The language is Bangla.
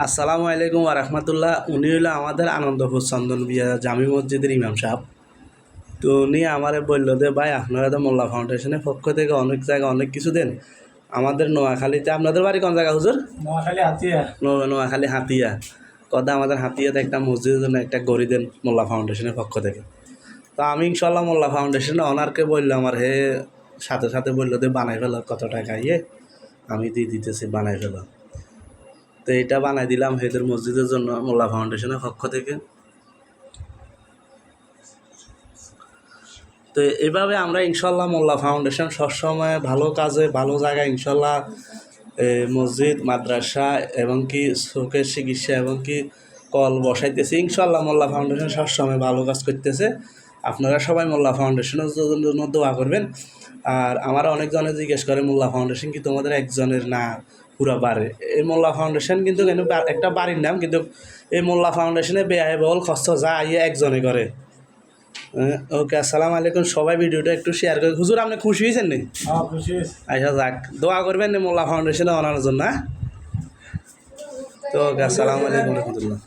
আসসালামু আলাইকুম রাহমাতুল্লাহ। উনি হলো আমাদের আনন্দপুর চন্দন বিয়া জামি মসজিদের ইমাম সাহেব। তো উনি আমারে বললো যে ভাই আপনারা তো মোল্লা ফাউন্ডেশনের পক্ষ থেকে অনেক জায়গায় অনেক কিছু দেন। আমাদের নোয়াখালীতে, আপনাদের বাড়ি কোন জায়গা হুজুর? নোয়াখালী হাতিয়া। নোয়াখালী হাতিয়া। কথা আমাদের হাতিয়াতে একটা মসজিদের জন্য একটা গড়ি দেন মোল্লা ফাউন্ডেশনের পক্ষ থেকে। তো আমি ইনশাল্লাহ মোল্লা ফাউন্ডেশনের অনারকে বললো, আমার সাথে সাথে বললো যে বানাই ফেলো, কত টাকা আমি দিয়ে দিতেছি, বানাই ফেলো। তো এটা বানাই দিলাম হেদের মসজিদের জন্য মোল্লা ফাউন্ডেশনের পক্ষ থেকে। তো এইভাবে আমরা ইনশাল্লাহ মোল্লা ফাউন্ডেশন সবসময় ভালো কাজে ভালো জায়গায় ইনশাল্লাহ মসজিদ, মাদ্রাসা এবং কি চোখের চিকিৎসা এবং কি কল বসাইতেছে। ইনশাল্লাহ মোল্লা ফাউন্ডেশন সবসময় ভালো কাজ করতেছে। আপনারা সবাই মোল্লা ফাউন্ডেশনের জন্য দোয়া করবেন। আর আমার অনেকজনে জিজ্ঞেস করে মোল্লা ফাউন্ডেশন কি তোমাদের একজনের না পুরা বাড়ি? এই মোল্লা ফাউন্ডেশন কিন্তু একটা বাড়ির নাম, কিন্তু এই মোল্লা ফাউন্ডেশনে ব্যয়বহুল খরচ যা একজনে করে। ওকে, আসসালামু আলাইকুম। সবাই ভিডিওটা একটু শেয়ার করে। হুজুর আপনি খুশি হয়েছেন নি? আচ্ছা যাক, দোয়া করবেন মোল্লা ফাউন্ডেশনে আনার জন্য। তো ওকে, আসসালামু আলাইকুম রহমতুল্লাহ।